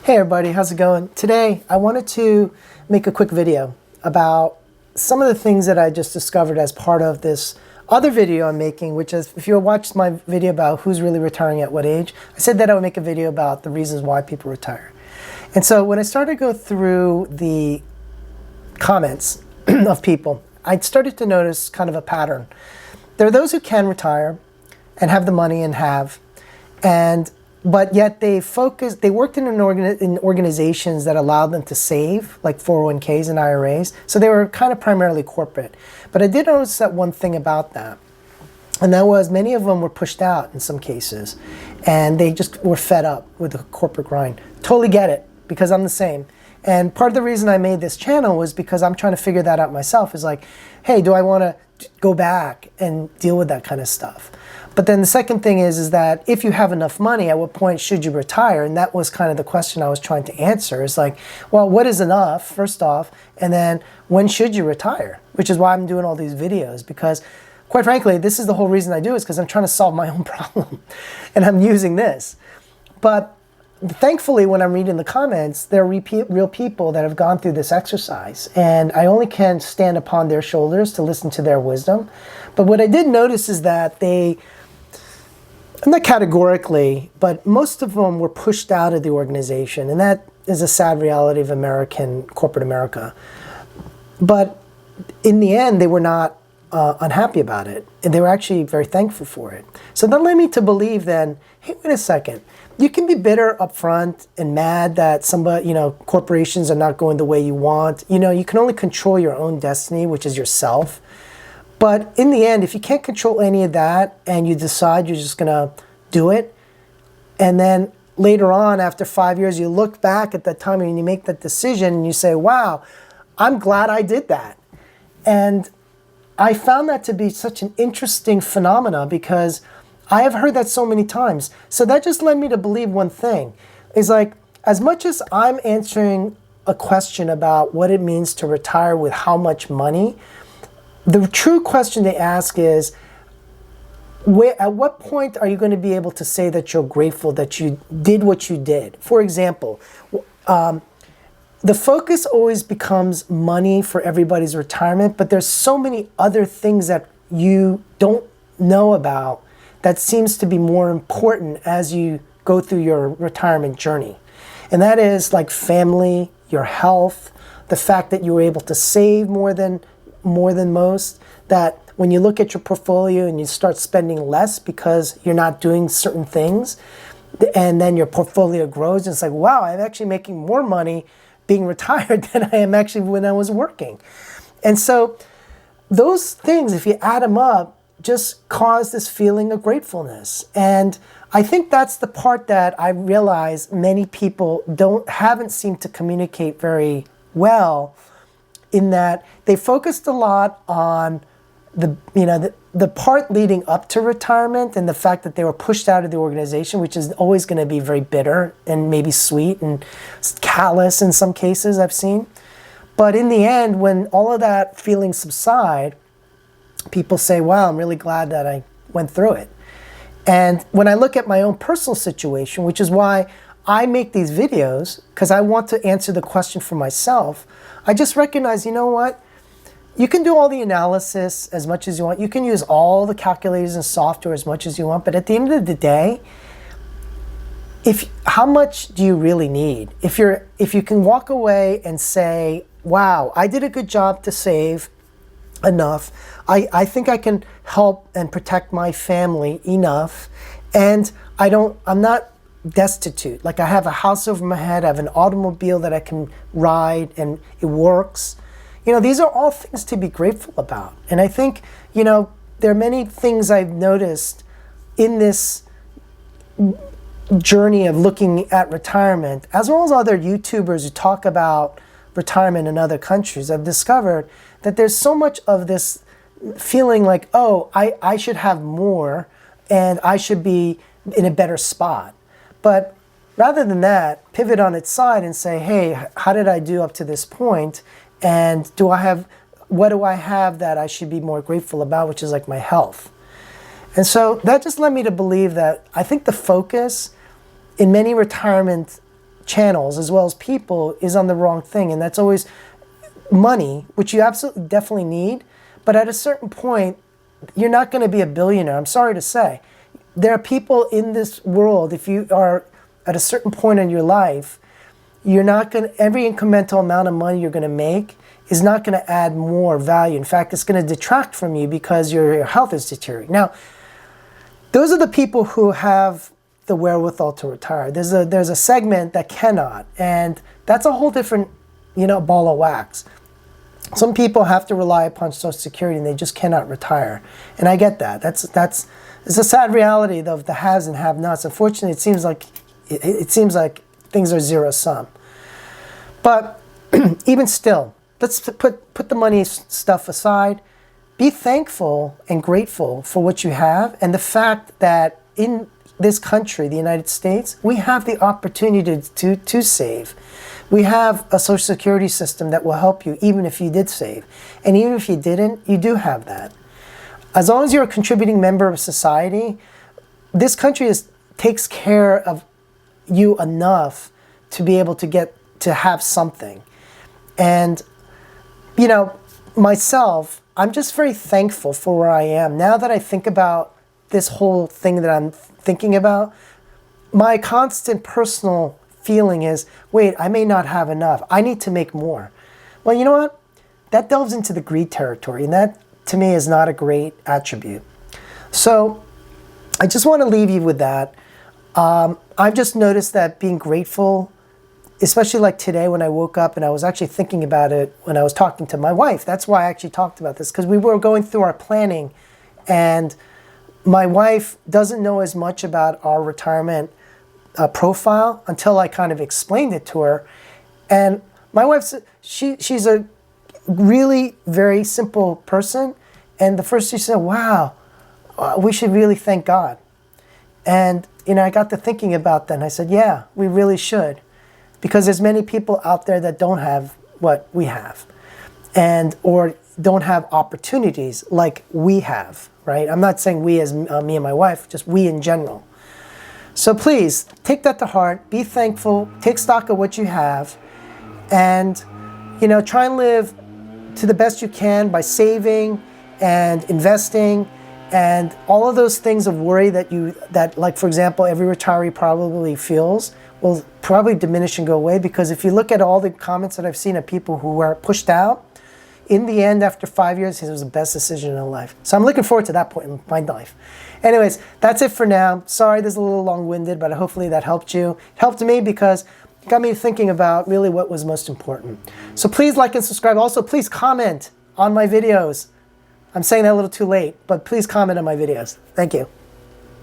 Hey everybody, how's it going? Today I wanted to make a quick video about some of the things that I just discovered as part of this other video I'm making, which is, if you watched my video about who's really retiring at what age, I said that I would make a video about the reasons why people retire. And so when I started to go through the comments of people, I started to notice kind of a pattern. There are those who can retire and have the money but yet they worked in organizations that allowed them to save, like 401ks and IRAs. So they were kind of primarily corporate. But I did notice that one thing about that, and that was many of them were pushed out in some cases, and they just were fed up with the corporate grind. Totally get it, because I'm the same. And part of the reason I made this channel was because I'm trying to figure that out myself. Is like, hey, do I want to go back and deal with that kind of stuff? But then the second thing is that if you have enough money, at what point should you retire? And that was kind of the question I was trying to answer. It's like, well, what is enough, first off? And then when should you retire? Which is why I'm doing all these videos, because quite frankly, this is the whole reason I do it, is because I'm trying to solve my own problem. And I'm using this. But thankfully, when I'm reading the comments, there are real people that have gone through this exercise. And I only can stand upon their shoulders to listen to their wisdom. But what I did notice is that not categorically, but most of them were pushed out of the organization. And that is a sad reality of corporate America. But in the end, they were not unhappy about it. And they were actually very thankful for it. So that led me to believe then, hey, wait a second. You can be bitter up front and mad that corporations are not going the way you want. You can only control your own destiny, which is yourself. But in the end, if you can't control any of that and you decide you're just going to do it, and then later on, after 5 years, you look back at that time and you make that decision and you say, wow, I'm glad I did that. And I found that to be such an interesting phenomena, because I have heard that so many times. So that just led me to believe one thing, is like, as much as I'm answering a question about what it means to retire with how much money, the true question they ask is, at what point are you going to be able to say that you're grateful that you did what you did? For example, the focus always becomes money for everybody's retirement, but there's so many other things that you don't know about that seems to be more important as you go through your retirement journey. And that is like family, your health, the fact that you were able to save more than most, that when you look at your portfolio and you start spending less because you're not doing certain things, and then your portfolio grows, and it's like, wow, I'm actually making more money being retired than I am actually when I was working. And so those things, if you add them up, just cause this feeling of gratefulness. And I think that's the part that I realize many people haven't seemed to communicate very well, in that they focused a lot on the part leading up to retirement and the fact that they were pushed out of the organization, which is always going to be very bitter and maybe sweet and callous in some cases I've seen. But in the end, when all of that feelings subside, people say, wow, I'm really glad that I went through it. And when I look at my own personal situation, which is why I make these videos, because I want to answer the question for myself, I just recognize, you know what? You can do all the analysis as much as you want. You can use all the calculators and software as much as you want. But at the end of the day, how much do you really need? If you can walk away and say, wow, I did a good job to save enough. I think I can help and protect my family enough. And I'm not destitute. Like, I have a house over my head, I have an automobile that I can ride and it works. These are all things to be grateful about. And I think, there are many things I've noticed in this journey of looking at retirement, as well as other YouTubers who talk about retirement in other countries. I've discovered that there's so much of this feeling like, oh, I should have more and I should be in a better spot. But rather than that, pivot on its side and say, hey, how did I do up to this point? And what do I have that I should be more grateful about, which is like my health. And so that just led me to believe that I think the focus in many retirement channels as well as people is on the wrong thing. And that's always money, which you absolutely definitely need. But at a certain point, you're not going to be a billionaire. I'm sorry to say. There are people in this world, if you are at a certain point in your life, you're not going to, every incremental amount of money you're going to make is not going to add more value. In fact, it's going to detract from you because your health is deteriorating. Now, those are the people who have the wherewithal to retire. There's a segment that cannot, and that's a whole different, ball of wax. Some people have to rely upon Social Security and they just cannot retire. And I get that. It's a sad reality of the haves and have-nots. Unfortunately, it seems like things are zero-sum. But even still, let's put the money stuff aside. Be thankful and grateful for what you have and the fact that in this country, the United States, we have the opportunity to save. We have a Social Security system that will help you even if you did save. And even if you didn't, you do have that. As long as you're a contributing member of society, this country takes care of you enough to be able to have something. And, myself, I'm just very thankful for where I am. Now that I think about this whole thing that I'm thinking about, my constant personal feeling is, wait, I may not have enough. I need to make more. Well, you know what? That delves into the greed territory, and that, to me, is not a great attribute. So I just want to leave you with that. I've just noticed that being grateful, especially like today when I woke up and I was actually thinking about it when I was talking to my wife. That's why I actually talked about this, because we were going through our planning, and my wife doesn't know as much about our retirement profile until I kind of explained it to her. And my wife, she's a really very simple person. And the first she said, wow, we should really thank God. And, I got to thinking about that and I said, yeah, we really should. Because there's many people out there that don't have what we have or don't have opportunities like we have, right? I'm not saying we as me and my wife, just we in general. So please, take that to heart, be thankful, take stock of what you have, and, try and live to the best you can by saving and investing and all of those things of worry that like, for example, every retiree probably feels will probably diminish and go away, because if you look at all the comments that I've seen of people who were pushed out, in the end, after 5 years, it was the best decision in their life. So I'm looking forward to that point in my life. Anyways, that's it for now. Sorry this is a little long-winded, but hopefully that helped you. It helped me because it got me thinking about really what was most important. So please like and subscribe. Also, please comment on my videos. I'm saying that a little too late, but please comment on my videos. Thank you.